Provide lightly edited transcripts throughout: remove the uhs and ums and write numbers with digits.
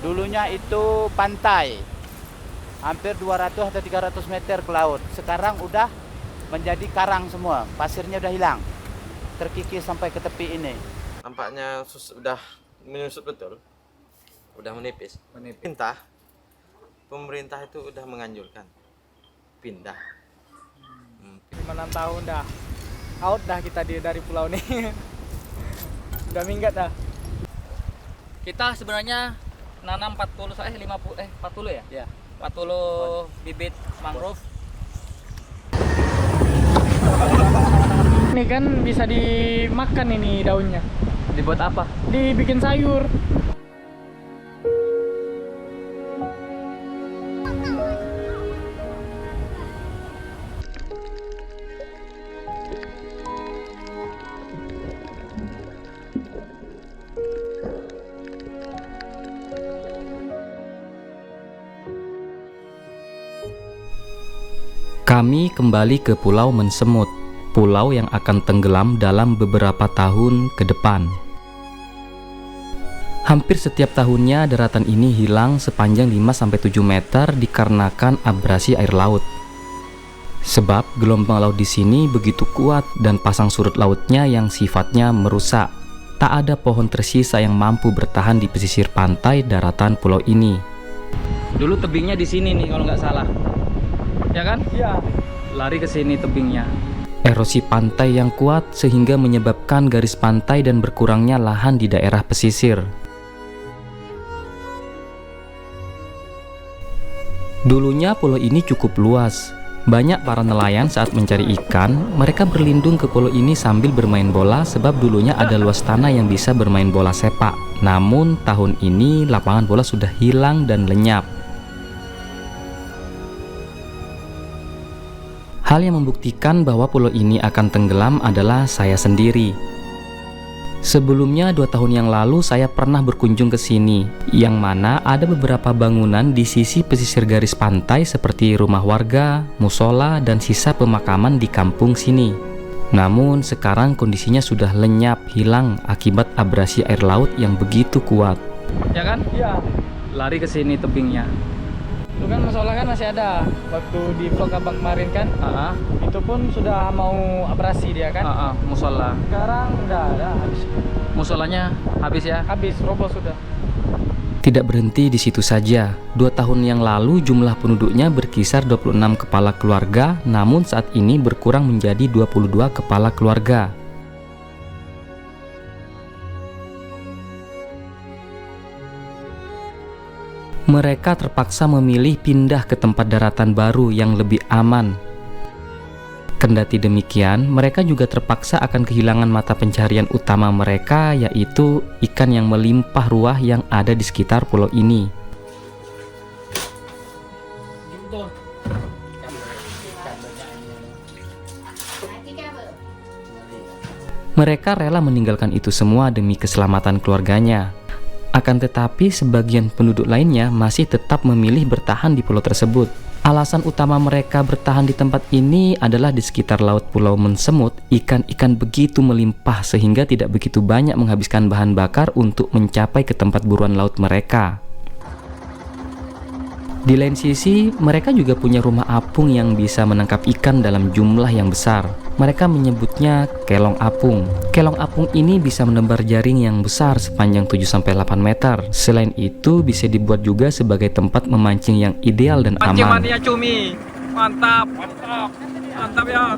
Dulunya itu pantai, hampir 200 atau 300 meter ke laut. Sekarang udah menjadi karang semua, pasirnya udah hilang, terkikis sampai ke tepi ini. Nampaknya sudah menyusut betul, udah menipis. Pemerintah itu udah menganjurkan pindah. 5-6 tahun dah, out dah kita dari pulau ini. Udah minggat dah. Kita sebenarnya nanam 40 ya? Ya. 40 bibit mangrove. Ini kan bisa dimakan ini daunnya. Dibuat apa? Dibikin sayur. Kami kembali ke Pulau Mensemut, pulau yang akan tenggelam dalam beberapa tahun ke depan. Hampir setiap tahunnya daratan ini hilang sepanjang 5-7 meter dikarenakan abrasi air laut. Sebab gelombang laut di sini begitu kuat dan pasang surut lautnya yang sifatnya merusak. Tak ada pohon tersisa yang mampu bertahan di pesisir pantai daratan pulau ini. Dulu tebingnya di sini nih kalau nggak salah. Ya kan? Iya. Lari ke sini tebingnya. Erosi pantai yang kuat sehingga menyebabkan garis pantai dan berkurangnya lahan di daerah pesisir. Dulunya pulau ini cukup luas. Banyak para nelayan saat mencari ikan, mereka berlindung ke pulau ini sambil bermain bola sebab dulunya ada luas tanah yang bisa bermain bola sepak. Namun tahun ini lapangan bola sudah hilang dan lenyap. Hal yang membuktikan bahwa pulau ini akan tenggelam adalah saya sendiri. Sebelumnya 2 tahun yang lalu saya pernah berkunjung ke sini, yang mana ada beberapa bangunan di sisi pesisir garis pantai seperti rumah warga, musola, dan sisa pemakaman di kampung sini. Namun sekarang kondisinya sudah lenyap hilang akibat abrasi air laut yang begitu kuat. Ya kan? Iya. Lari ke sini tebingnya. Itu kan masalah kan masih ada. Waktu di vlog abang kemarin kan, itu pun sudah mau abrasi dia kan. Musola. Sekarang udah ada habis. Musolanya habis ya? Habis, roboh sudah. Tidak berhenti di situ saja. 2 tahun yang lalu jumlah penduduknya berkisar 26 kepala keluarga, namun saat ini berkurang menjadi 22 kepala keluarga. Mereka terpaksa memilih pindah ke tempat daratan baru yang lebih aman. Kendati demikian, mereka juga terpaksa akan kehilangan mata pencarian utama mereka, yaitu ikan yang melimpah ruah yang ada di sekitar pulau ini. Mereka rela meninggalkan itu semua demi keselamatan keluarganya. Akan tetapi sebagian penduduk lainnya masih tetap memilih bertahan di pulau tersebut. Alasan utama mereka bertahan di tempat ini adalah di sekitar laut Pulau Mensemut, ikan-ikan begitu melimpah sehingga tidak begitu banyak menghabiskan bahan bakar untuk mencapai ke tempat buruan laut mereka. Di lain sisi, mereka juga punya rumah apung yang bisa menangkap ikan dalam jumlah yang besar. Mereka menyebutnya kelong apung. Kelong apung ini bisa menebar jaring yang besar sepanjang 7-8 meter. Selain itu, bisa dibuat juga sebagai tempat memancing yang ideal dan aman. Mania cumi. Mantap, mantap. Mantap ya.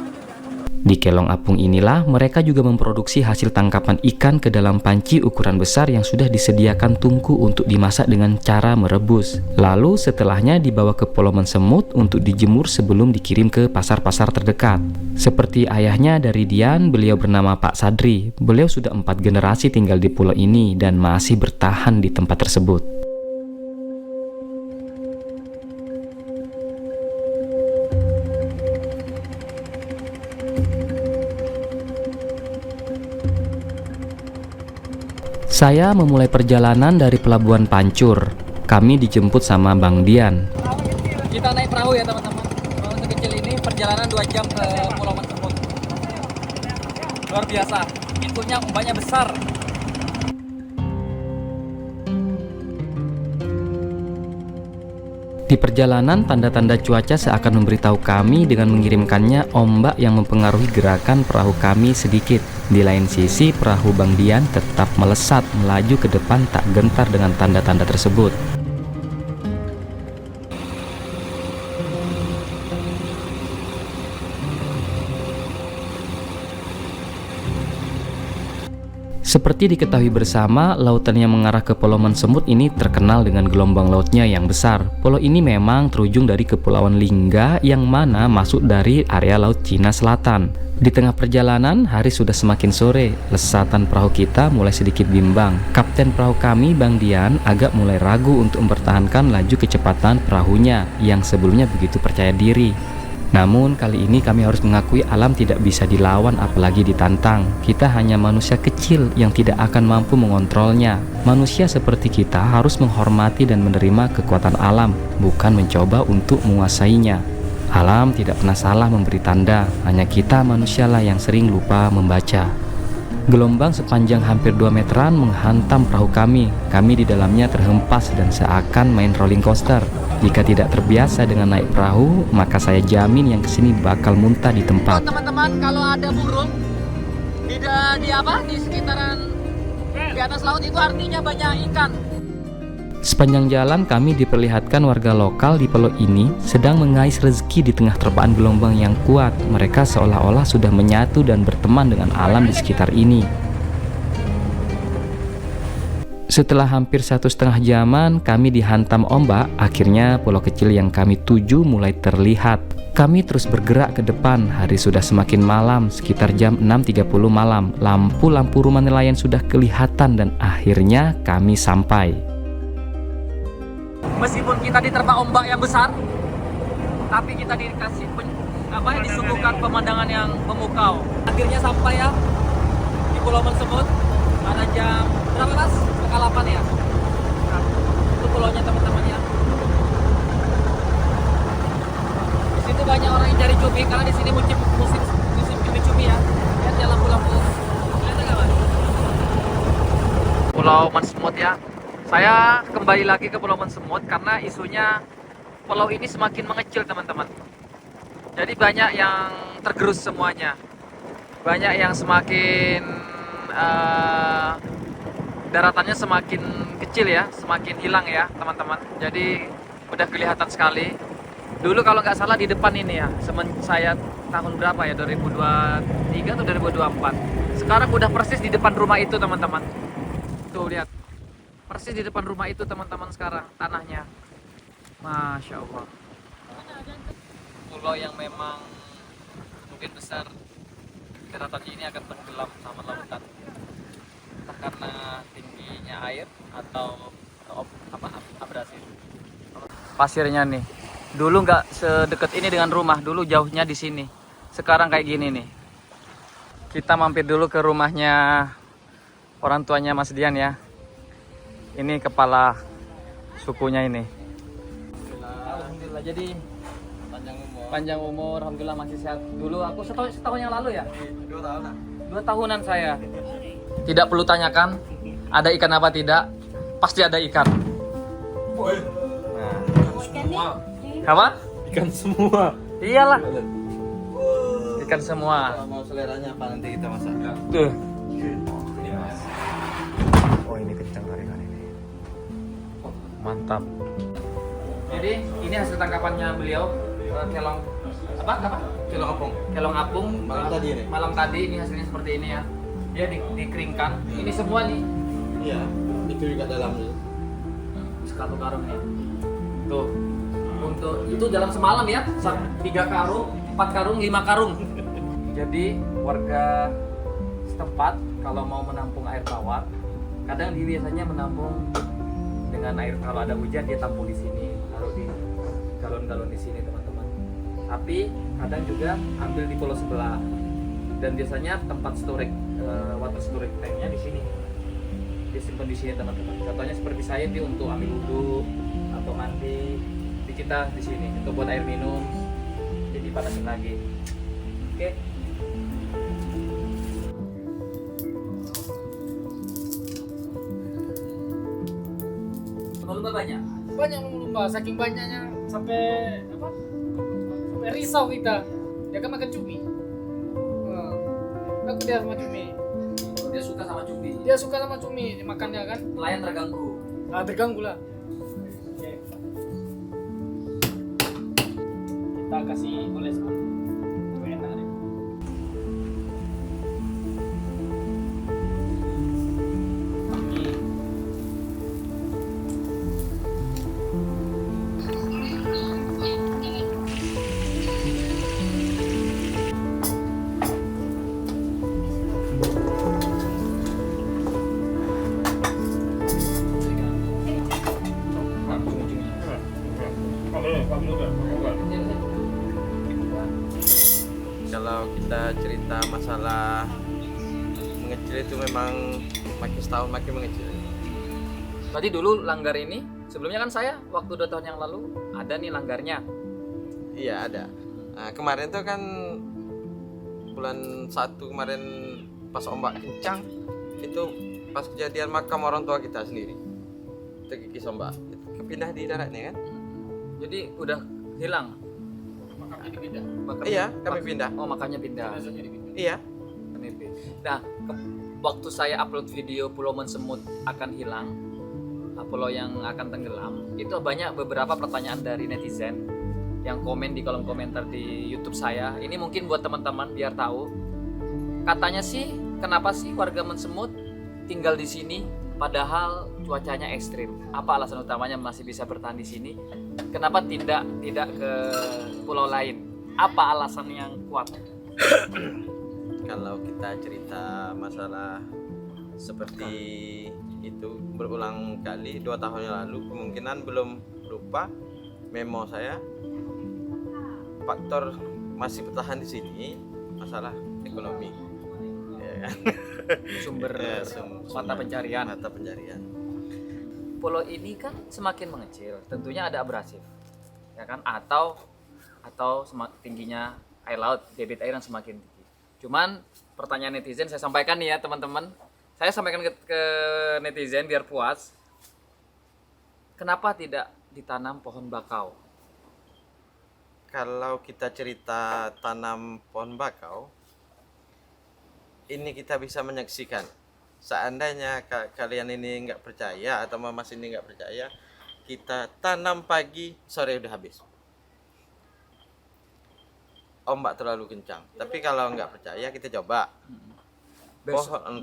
Di kelong apung inilah mereka juga memproduksi hasil tangkapan ikan ke dalam panci ukuran besar yang sudah disediakan tungku untuk dimasak dengan cara merebus. Lalu setelahnya dibawa ke Pulau Mensemut untuk dijemur sebelum dikirim ke pasar-pasar terdekat. Seperti ayahnya dari Dian, beliau bernama Pak Sadri. Beliau sudah 4 generasi tinggal di pulau ini dan masih bertahan di tempat tersebut. Saya memulai perjalanan dari Pelabuhan Pancur. Kami dijemput sama Bang Dian. Kita naik perahu ya teman-teman. Perahu sekecil ini perjalanan 2 jam ke Pulau Mensemut. Luar biasa. Inputnya ombaknya besar. Di perjalanan, tanda-tanda cuaca seakan memberitahu kami dengan mengirimkannya ombak yang mempengaruhi gerakan perahu kami sedikit. Di lain sisi, perahu Bang Dian tetap melesat melaju ke depan tak gentar dengan tanda-tanda tersebut. Seperti diketahui bersama, lautan yang mengarah ke Pulau Semut ini terkenal dengan gelombang lautnya yang besar. Pulau ini memang terujung dari Kepulauan Lingga yang mana masuk dari area Laut Cina Selatan. Di tengah perjalanan, hari sudah semakin sore. Lesatan perahu kita mulai sedikit bimbang. Kapten perahu kami, Bang Dian, agak mulai ragu untuk mempertahankan laju kecepatan perahunya yang sebelumnya begitu percaya diri. Namun kali ini kami harus mengakui alam tidak bisa dilawan apalagi ditantang. Kita hanya manusia kecil yang tidak akan mampu mengontrolnya. Manusia seperti kita harus menghormati dan menerima kekuatan alam, bukan mencoba untuk menguasainya. Alam tidak pernah salah memberi tanda, hanya kita manusialah yang sering lupa membaca. Gelombang sepanjang hampir 2 meteran menghantam perahu kami. Kami di dalamnya terhempas dan seakan main rolling coaster. Jika tidak terbiasa dengan naik perahu, maka saya jamin yang kesini bakal muntah di tempat. Teman-teman, kalau ada burung di sekitaran di atas laut itu artinya banyak ikan. Sepanjang jalan kami diperlihatkan warga lokal di pulau ini sedang mengais rezeki di tengah terpaan gelombang yang kuat. Mereka seolah-olah sudah menyatu dan berteman dengan alam di sekitar ini. Setelah hampir 1,5 jaman kami dihantam ombak, akhirnya pulau kecil yang kami tuju mulai terlihat. Kami terus bergerak ke depan, hari sudah semakin malam, sekitar jam 6.30 malam. Lampu-lampu rumah nelayan sudah kelihatan dan akhirnya kami sampai. Meskipun kita diterpa ombak yang besar, tapi kita disuguhkan pemandangan yang memukau. Akhirnya sampai ya di Pulau Semut pada jam berapa Mas? 8 ya. Itu pulaunya teman-teman ya. Di situ banyak orang yang cari cumi karena di sini musim cumi-cumi ya. Lihat ya lampu-lampu. Kelihatan nggak Mas? Pulau Semut ya. Saya kembali lagi ke Pulau Semut karena isunya pulau ini semakin mengecil teman-teman. Jadi banyak yang tergerus semuanya. Banyak yang semakin daratannya semakin kecil ya, semakin hilang ya teman-teman. Jadi udah kelihatan sekali. Dulu kalau nggak salah di depan ini ya, saya tahun berapa ya, 2023 atau 2024. Sekarang udah persis di depan rumah itu teman-teman. Tuh lihat, persis di depan rumah itu teman-teman sekarang tanahnya. Masya Allah. Pulau yang memang mungkin besar, daratannya ini akan tenggelam sama lautan. Entah karena tingginya air atau abrasi. Pasirnya nih, dulu nggak sedekat ini dengan rumah, dulu jauhnya di sini. Sekarang kayak gini nih. Kita mampir dulu ke rumahnya orang tuanya Mas Dian ya. Ini kepala sukunya ini. Alhamdulillah. Jadi panjang umur, alhamdulillah masih sehat. Dulu aku setahun yang lalu ya. 2 tahunan. 2 tahunan saya. Tidak perlu tanyakan ada ikan apa tidak, pasti ada ikan. Nah. Apa? Ikan semua. Iyalah. Ikan semua. Kalau mau seleranya apa nanti kita masak? Tuh. Oh ini kencang tarikan ini. Mantap. Jadi ini hasil tangkapannya beliau, kelong apa? Kilo apung. Kelong apung. Malam tadi ini. Malam tadi ini hasilnya seperti ini ya. Dia dikeringkan. Ini semua nih. Iya, itu juga dalam. Satu karung ya. Tuh. Untuk itu dalam semalam ya. 3 karung, 4 karung, 5 karung. Jadi warga setempat kalau mau menampung air tawar, kadang dia biasanya menampung dengan air, kalau ada hujan dia tampung di sini, taruh di galon-galon di sini teman-teman. Tapi kadang juga ambil di pulau sebelah. Dan biasanya tempat storage water storage tanknya di sini, disimpan di sini teman-teman. Contohnya seperti saya ini untuk ambil wudhu atau mandi, di kita di sini untuk buat air minum, jadi panasin lagi. Oke. Sebelum banyak. Banyak lumba-lumba, saking banyaknya sampai apa? Sampai risau kita. Dia kan makan cumi. Aku dia sama cumi. Dia suka sama cumi. Dia suka sama cumi, makannya kan. Nelayan terganggu. Terganggu lah. Oke. Kita kasih oles kan. Enak deh. Kalau kita cerita masalah mengecil itu memang makin setahun makin mengecil. Berarti dulu langgar ini, sebelumnya kan saya waktu 2 tahun yang lalu ada nih langgarnya. Iya ada. Nah, kemarin tuh kan bulan 1 kemarin pas ombak kencang itu pas kejadian makam orang tua kita sendiri terkikis ombak itu kepindah di daratnya kan. Jadi udah hilang. Makamnya dipindah. Iya kami pindah. Oh, makamnya pindah. Biasanya dipindah. Iya Nah, waktu saya upload video Pulau Mensemut akan hilang, pulau yang akan tenggelam, itu banyak beberapa pertanyaan dari netizen yang komen di kolom komentar di YouTube saya. Ini mungkin buat teman-teman biar tahu. Katanya sih, kenapa sih warga Mensemut tinggal di sini padahal cuacanya ekstrim? Apa alasan utamanya masih bisa bertahan di sini? Kenapa tidak ke pulau lain? Apa alasan yang kuat? kalau kita cerita masalah seperti itu berulang kali 2 tahun yang lalu kemungkinan belum lupa memo saya faktor masih bertahan di sini masalah ekonomi ya kan? Sumber Ya, mata pencarian. mata pencarian Pulau ini kan semakin mengecil, tentunya ada abrasif, ya kan? Atau tingginya air laut, debit air yang semakin tinggi. Cuman pertanyaan netizen saya sampaikan nih ya teman-teman, saya sampaikan ke netizen biar puas. Kenapa tidak ditanam pohon bakau? kalau kita cerita tanam pohon bakau ini kita bisa menyaksikan seandainya kalian ini nggak percaya atau Mas ini nggak percaya kita tanam pagi sore udah habis ombak terlalu kencang tapi kalau nggak percaya kita coba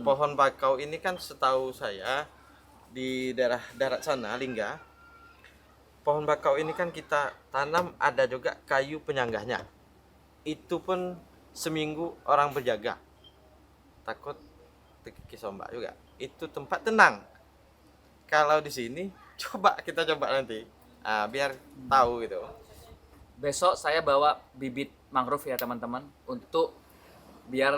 pohon bakau ini kan setahu saya di daerah darat sana Lingga pohon bakau ini kan kita tanam ada juga kayu penyanggahnya itu pun seminggu orang berjaga takut terkikis ombak juga itu tempat tenang kalau di sini kita coba nanti biar tahu gitu Besok saya bawa bibit mangrove ya teman-teman untuk biar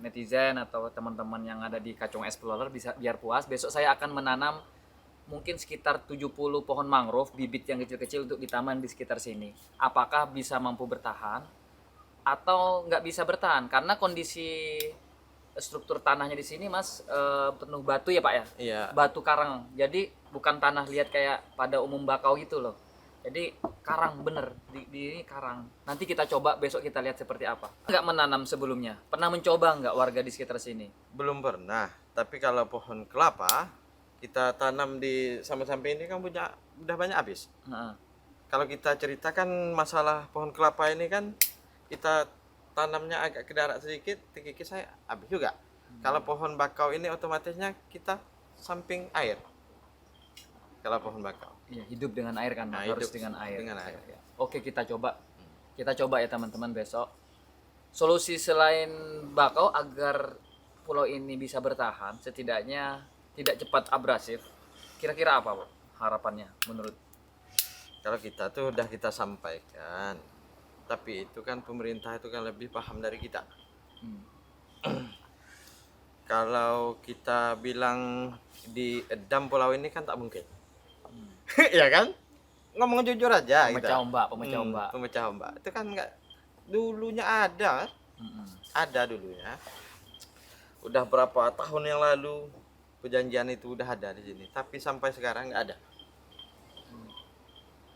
netizen atau teman-teman yang ada di Kacung Explorer bisa biar puas. Besok saya akan menanam mungkin sekitar 70 pohon mangrove bibit yang kecil-kecil untuk di taman di sekitar sini. Apakah bisa mampu bertahan atau nggak bisa bertahan? Karena kondisi struktur tanahnya di sini Mas penuh batu ya Pak ya? iya Batu karang. Jadi bukan tanah liat kayak pada umum bakau gitu loh. Jadi karang bener di ini karang. Nanti kita coba besok kita lihat seperti apa. Nggak menanam sebelumnya. Pernah mencoba nggak warga di sekitar sini? belum pernah tapi kalau pohon kelapa kita tanam di samping-samping ini kan udah banyak habis Nah, kalau kita ceritakan masalah pohon kelapa ini kan kita tanamnya agak ke darat sedikit terkikis saya habis juga kalau pohon bakau ini otomatisnya kita samping air kalau pohon bakau iya, hidup dengan air kan, Nah, harus hidup dengan air. dengan air. Ya. Oke, kita coba. Kita coba ya teman-teman besok. Solusi selain bakau agar pulau ini bisa bertahan, setidaknya tidak cepat abrasif. Kira-kira apa, Pak? Harapannya menurut? kalau kita tuh udah kita sampaikan tapi itu kan pemerintah itu kan lebih paham dari kita kalau kita bilang di dam pulau ini kan tak mungkin ya kan ngomong jujur aja Pemecah kita. ombak, pemecah ombak. Pemecah ombak itu kan nggak dulunya ada dulunya udah berapa tahun yang lalu perjanjian itu udah ada di sini tapi sampai sekarang nggak ada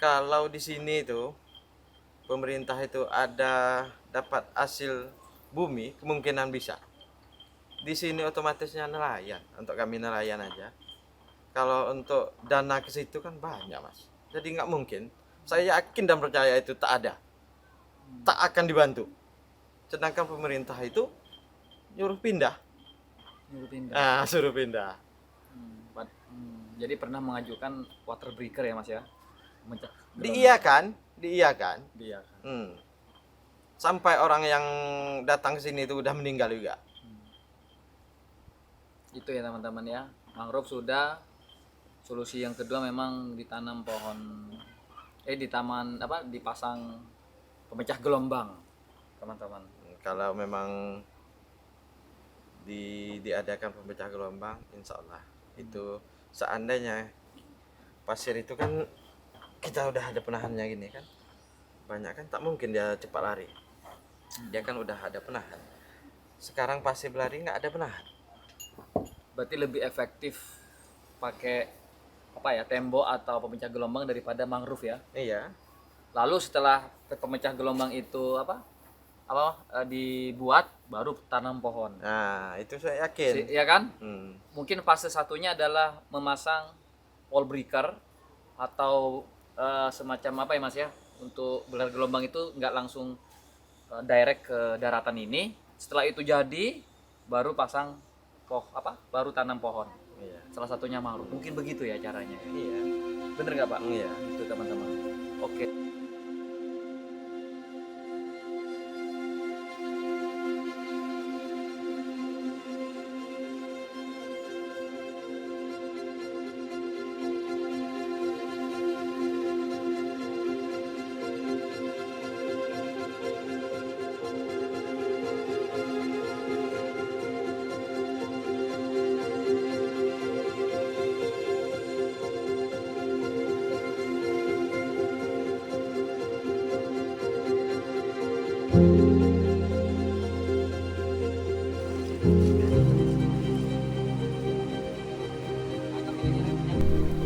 kalau di sini itu pemerintah itu ada dapat hasil bumi, kemungkinan bisa. Di sini otomatisnya nelayan, untuk kami nelayan aja. Kalau untuk dana ke situ kan banyak, Mas. Jadi nggak mungkin. Saya yakin dan percaya itu tak ada, tak akan dibantu. Sedangkan pemerintah itu nyuruh pindah. Suruh pindah. Jadi pernah mengajukan water breaker ya Mas ya? Diiyakan. Diiyakan. Sampai orang yang datang ke sini itu udah meninggal juga. Itu ya teman-teman ya. Mangrove sudah. Solusi yang kedua memang ditanam pohon dipasang pemecah gelombang, teman-teman. Kalau memang diadakan pemecah gelombang, insya Allah itu seandainya pasir itu kan kita udah ada penahannya gini kan, banyak kan, tak mungkin dia cepat lari. Dia kan udah ada penahan. Sekarang pasir berlari nggak ada penahan. Berarti lebih efektif pakai tembok atau pemecah gelombang daripada mangrove ya? Iya. Lalu setelah pemecah gelombang itu dibuat, baru tanam pohon. Nah, itu saya yakin. Ya kan? Mungkin fase satunya adalah memasang wall breaker atau semacam apa ya Mas ya? Untuk belar gelombang itu nggak langsung direct ke daratan ini. Setelah itu jadi, baru pasang baru tanam pohon. Iya. Salah satunya mangrove. Mungkin begitu ya caranya. Iya. Bener nggak Pak? Iya. Itu teman-teman. Oke.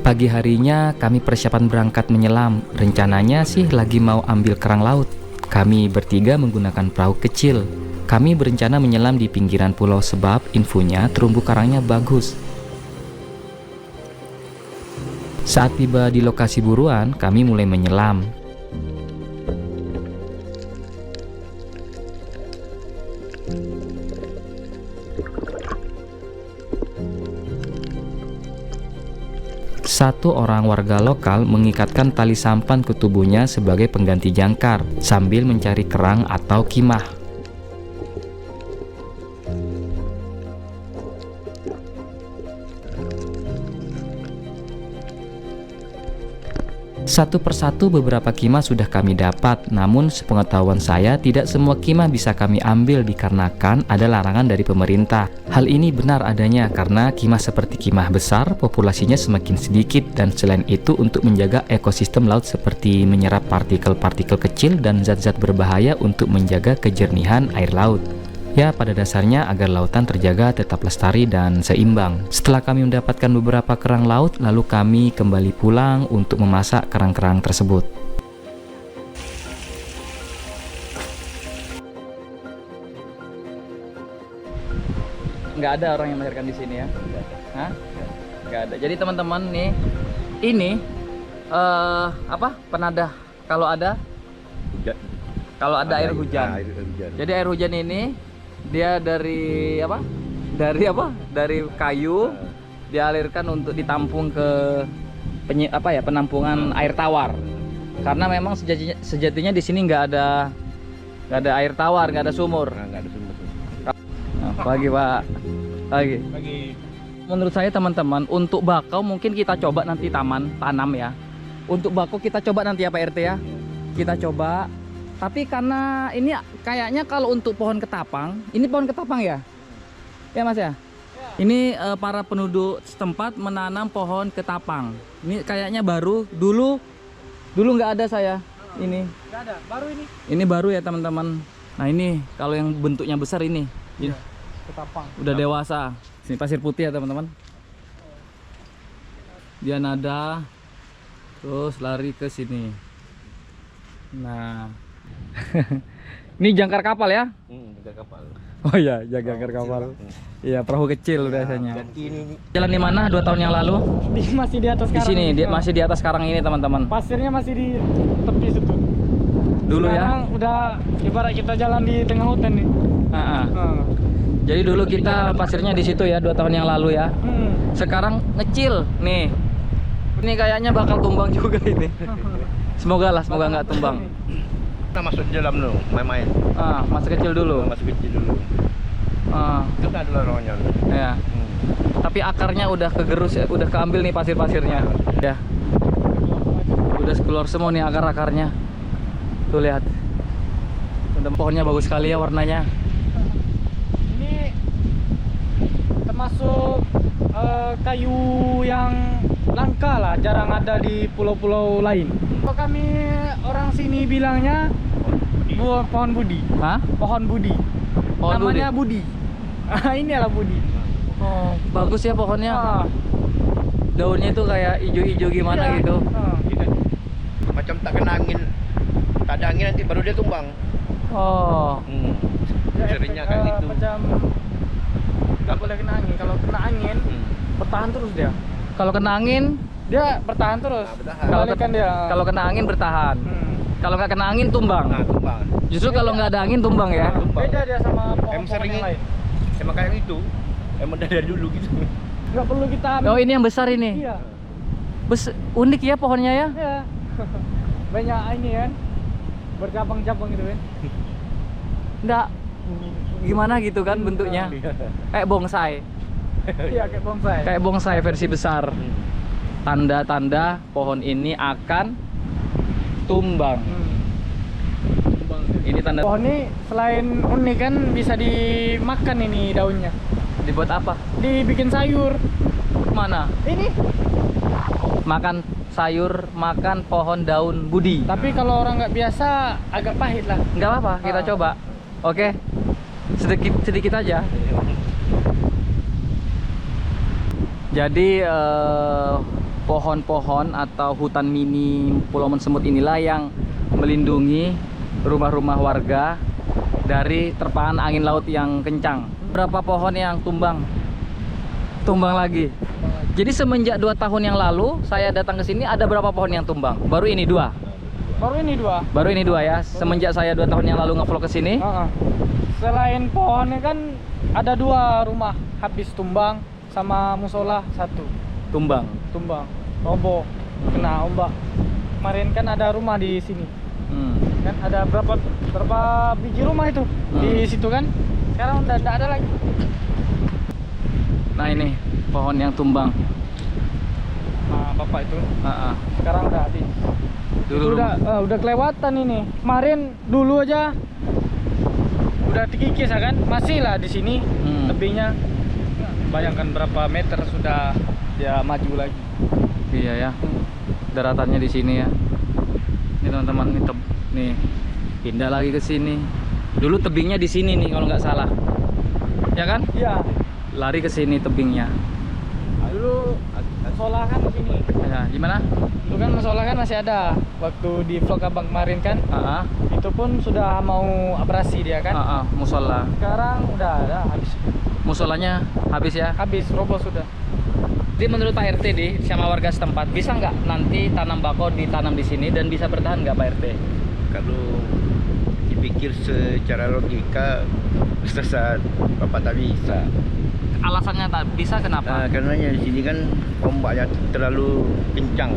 Pagi harinya kami persiapan berangkat menyelam. Rencananya sih lagi mau ambil kerang laut. Kami bertiga menggunakan perahu kecil. Kami berencana menyelam di pinggiran pulau sebab infonya terumbu karangnya bagus. Saat tiba di lokasi buruan, kami mulai menyelam. Satu orang warga lokal mengikatkan tali sampan ke tubuhnya sebagai pengganti jangkar sambil mencari kerang atau kimah. Satu persatu beberapa kimah sudah kami dapat, namun sepengetahuan saya tidak semua kimah bisa kami ambil dikarenakan ada larangan dari pemerintah. Hal ini benar adanya karena kimah seperti kimah besar populasinya semakin sedikit, dan selain itu untuk menjaga ekosistem laut seperti menyerap partikel-partikel kecil dan zat-zat berbahaya untuk menjaga kejernihan air laut. Ya, pada dasarnya agar lautan terjaga tetap lestari dan seimbang. Setelah kami mendapatkan beberapa kerang laut, lalu kami kembali pulang untuk memasak kerang-kerang tersebut. Nggak ada orang yang melahirkan di sini ya? Hah? Nggak ada. Jadi teman-teman nih, ini penadah kalau ada air hujan. Jadi air hujan ini dia dari kayu dialirkan untuk ditampung ke penampungan air tawar. Karena memang sejatinya di sini nggak ada air tawar, nggak ada sumur. Pagi Pak. Pagi. Menurut saya teman-teman, untuk bakau mungkin kita coba nanti tanam ya. Untuk bakau kita coba nanti ya Pak RT ya. Kita coba. Tapi karena ini kayaknya kalau untuk pohon ketapang, ini pohon ketapang ya? Ya Mas ya? Ini para penduduk setempat menanam pohon ketapang. Ini kayaknya baru, dulu nggak ada saya. Ini. Nggak ada, baru ini. Ini baru ya teman-teman. Nah ini kalau yang bentuknya besar ini. Ya, ketapang. Udah dewasa. Sini pasir putih ya teman-teman. Dia nada. Terus lari ke sini. Nah. Ini jangkar kapal ya? Juga kapal. Oh iya, jangkar kapal. Iya, perahu kecil biasanya. Ganti ini Jalan di mana 2 tahun yang lalu? Masih di atas Di karang. sini, masih di atas karang ini, teman-teman. Pasirnya masih di tepi situ. Dulu Sekarang ya. udah ibarat kita jalan di tengah hutan nih. Ah, ah. Jadi dulu kita pasirnya di situ ya 2 tahun yang lalu ya. Sekarang ngecil nih. Ini kayaknya bakal tumbang juga ini. Semoga nggak tumbang. kita masuk di dalam dulu, main-main. Masa kecil dulu. Masuk kecil dulu. Itu kan adalah orangnya. Ya. Tapi akarnya udah kegerus ya, udah keambil nih pasir-pasirnya. Ya. Udah keluar semua nih akar-akarnya. Tuh lihat. Udah pohonnya bagus sekali ya warnanya. Ini termasuk kayu yang langka lah, jarang ada di pulau-pulau lain. Kalau kami orang sini bilangnya pohon budi. Hah? Pohon budi. Pohon Namanya budi. Ini adalah budi. Oh, bagus ya pohonnya. Daunnya itu kayak ijo-ijo gimana Iya. gitu. Gitu. Macam tak kena angin, tak ada angin nanti baru dia tumbang. Oh. Ya, Seringnya efek, kayak gitu. Macam nggak boleh kena angin. Kalau kena angin bertahan terus dia. Kalau kena angin, Dia bertahan terus. bertahan. Kebalikan dia. kalau kena angin bertahan. Kalau nggak kena angin tumbang. Nah, tumbang. Justru kalau nggak ada angin tumbang ya. Tumbang. Beda dia sama pohon-pohon Em sering yang lain. emang kayak gitu. Emang dari dulu gitu. Nggak perlu kita ambil. Oh, ini yang besar ini. Iya. Unik ya pohonnya ya. Iya. Banyak ini kan. Bercabang-cabang gitu kan. Nggak gimana gitu kan bentuknya. Kayak bonsai. Iya kayak bonsai. Kayak bonsai versi besar. Tanda-tanda pohon ini akan tumbang. Ini tanda. Pohon ini selain unik kan bisa dimakan ini daunnya. Dibuat apa? Dibikin sayur. Mana? Ini. Makan sayur, makan pohon daun budi. Tapi kalau orang nggak biasa agak pahit lah. Nggak apa-apa, kita coba. Oke. Sedikit aja. Jadi pohon-pohon atau hutan mini Pulau Mensemut inilah yang melindungi rumah-rumah warga dari terpaan angin laut yang kencang. Berapa pohon yang tumbang? Tumbang lagi. Jadi semenjak 2 tahun yang lalu saya datang ke sini, ada berapa pohon yang tumbang? Baru ini 2. Baru ini 2. Baru ini 2 ya. Semenjak saya 2 tahun yang lalu ngevlog ke sini. Selain pohonnya kan ada 2 rumah habis tumbang, sama musola 1 Tumbang. roboh kena ombak. Kemarin kan ada rumah di sini kan, ada berapa biji rumah itu di situ kan. Sekarang udah tidak ada lagi. Nah ini pohon yang tumbang. Nah bapak itu Ah, ah. sekarang udah habis. Dulu Itu udah kelewatan ini. Kemarin dulu aja udah dikikis ya kan, masih lah di sini tebingnya. Bayangkan berapa meter sudah dia maju lagi. Iya ya. Daratannya di sini ya. Ini teman-teman, nih pindah lagi ke sini. Dulu tebingnya di sini nih kalau nggak salah. Ya kan? Iya. Lari ke sini tebingnya. Dulu musola kan di sini. Ya, gimana? Dulu kan musola kan masih ada. Waktu di vlog abang kemarin kan, Ah, ah. itu pun sudah mau operasi dia kan. Ah, ah. Musola. Sekarang udah ada habis. Musolanya habis ya. Habis roboh sudah. Jadi menurut Pak RT di sama warga setempat, bisa nggak nanti tanam bakau ditanam di sini dan bisa bertahan nggak Pak RT? Kalau dipikir secara logika saat Bapak tak bisa. Alasannya tak bisa kenapa? Karena di sini kan ombaknya terlalu kencang.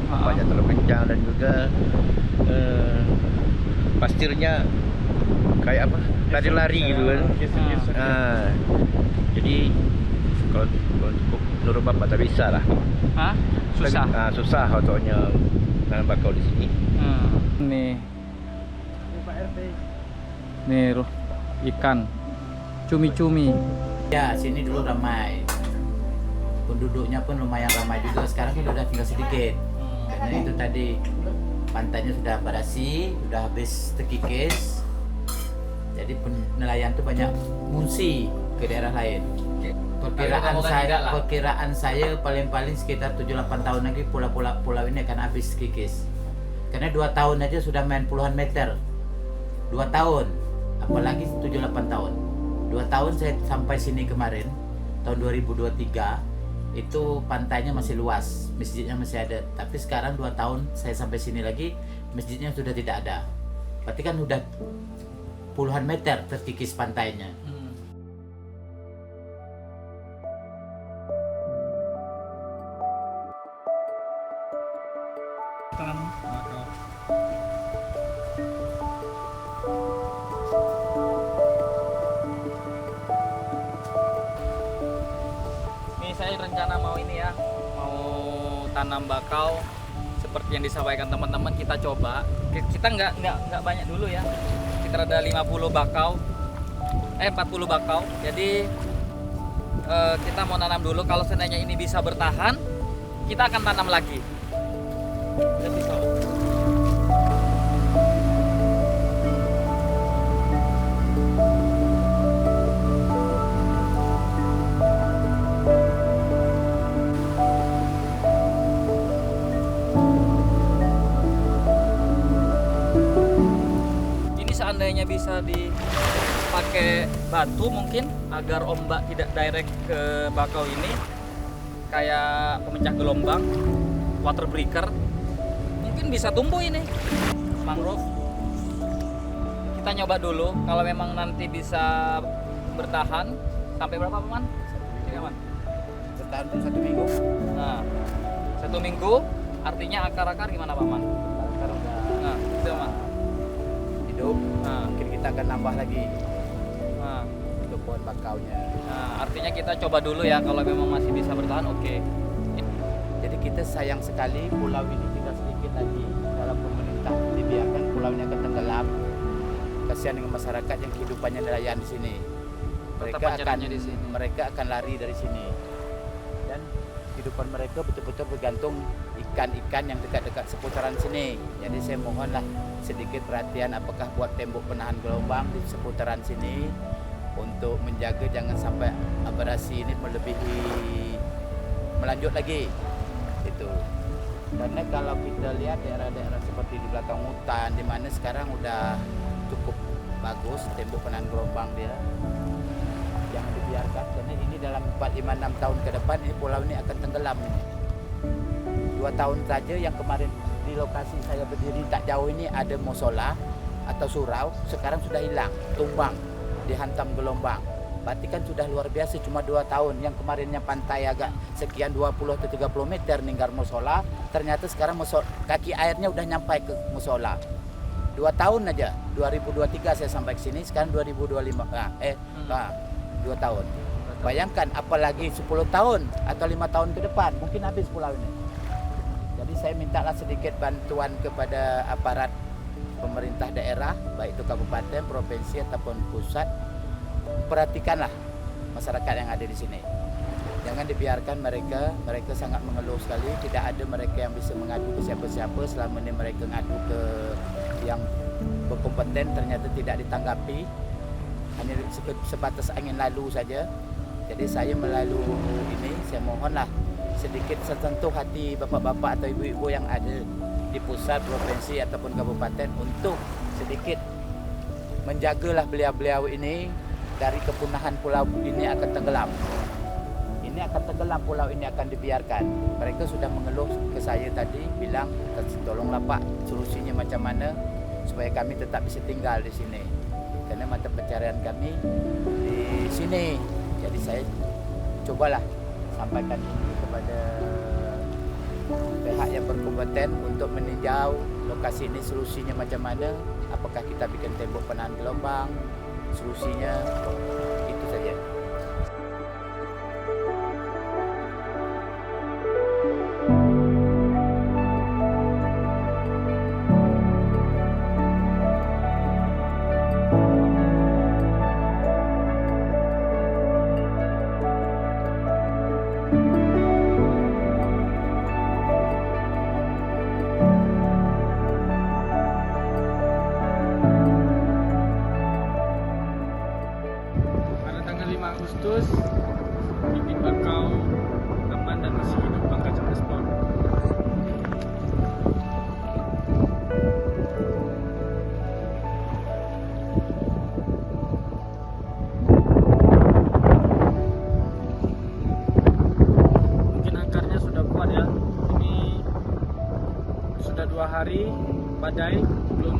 Ombaknya terlalu kencang dan juga pasirnya kayak apa? Lari-lari gitu kan. Jadi kalau untuk menurut Bapak tak bisa lah. Hah? Susah. Susah otoknya tanam bakau di sini. Nih, Pak RT. nih ikan cumi-cumi. Ya, sini dulu ramai. Penduduknya pun lumayan ramai juga. Sekarang kan udah tinggal sedikit. Karena itu tadi pantainya sudah barasi, sudah habis terkikis. Jadi nelayan tuh banyak ngungsi ke daerah lain. Perkiraan saya paling-paling sekitar 7-8 tahun lagi pulau ini akan habis kikis. Karena 2 tahun aja sudah main puluhan meter. 2 tahun, apalagi 7-8 tahun. 2 tahun saya sampai sini kemarin, tahun 2023, itu pantainya masih luas, masjidnya masih ada. Tapi sekarang 2 tahun saya sampai sini lagi, masjidnya sudah tidak ada. Berarti kan udah puluhan meter terkikis pantainya. Ini saya rencana mau ini ya, mau tanam bakau seperti yang disampaikan teman-teman. Kita coba, kita nggak banyak dulu ya, sekitar ada 50 bakau, 40 bakau. Jadi kita mau nanam dulu. Kalau seandainya ini bisa bertahan, kita akan tanam lagi. Dan bisa. Seandainya bisa dipakai batu mungkin agar ombak tidak direct ke bakau ini, kayak pemecah gelombang, water breaker, mungkin bisa tumbuh ini mangrove. Kita nyoba dulu, kalau memang nanti bisa bertahan sampai berapa Paman? Bertahan 1 minggu. Nah, 1 minggu artinya akar-akar gimana Paman? Akar udah Itu Paman. hidup. Mungkin kita akan nambah lagi Nah, untuk pohon bakaunya. artinya kita coba dulu ya, kalau memang masih bisa bertahan, oke. Jadi kita sayang sekali pulau ini tinggal sedikit lagi dalam pemerintah dibiarkan pulau ini akan tenggelam. Kasihan dengan masyarakat yang kehidupannya nelayan di sini. Mereka akan lari dari sini. Dan kehidupan mereka betul-betul bergantung ikan-ikan yang dekat-dekat seputaran sini. Jadi saya mohonlah sedikit perhatian, apakah buat tembok penahan gelombang di seputaran sini untuk menjaga jangan sampai abrasi ini melanjut lagi. Itu. Karena kalau kita lihat daerah-daerah seperti di belakang hutan, di mana sekarang udah cukup bagus tembok penahan gelombang dia, jangan dibiarkan, karena ini dalam 4-5-6 tahun ke depan ini pulau ini akan tenggelam. 2 tahun saja yang kemarin di lokasi saya berdiri tak jauh ini ada musola atau surau, sekarang sudah hilang, tumbang, dihantam gelombang. Berarti kan sudah luar biasa, cuma 2 tahun. Yang kemarinnya pantai agak sekian 20 atau 30 meter ninggar musola, ternyata sekarang kaki airnya udah nyampai ke musola. 2 tahun aja, 2023 saya sampai ke sini, sekarang 2025. 2 tahun. Bayangkan apalagi 10 tahun atau 5 tahun ke depan, mungkin habis pulau ini. Jadi saya mintalah sedikit bantuan kepada aparat pemerintah daerah, baik itu kabupaten, provinsi ataupun pusat. Perhatikanlah masyarakat yang ada di sini. Jangan dibiarkan mereka sangat mengeluh sekali. Tidak ada mereka yang bisa mengadu ke siapa-siapa. Selama ini mereka ngadu ke yang berkompeten, ternyata tidak ditanggapi. Hanya sebatas angin lalu saja. Jadi saya melalui ini, saya mohonlah sedikit sentuh hati bapak-bapak atau ibu-ibu yang ada di pusat, provinsi ataupun kabupaten untuk sedikit menjagalah beliau-beliau ini dari kepunahan pulau ini akan tenggelam. Ini akan tenggelam, pulau ini akan dibiarkan. Mereka sudah mengeluh ke saya tadi, bilang tolonglah Pak, solusinya macam mana supaya kami tetap bisa tinggal di sini. Karena mata pencarian kami di sini. Jadi saya cobalah sampaikan ini kepada pihak yang berkompeten untuk meninjau lokasi ini, solusinya macam mana. Apakah kita bikin tembok penahan gelombang, solusinya itu saja. Pada tanggal 5 Agustus bibit bakau aman dan masih hidup Bang Kacang Respon. Mungkin akarnya sudah kuat ya. Ini sudah 2 hari badai belum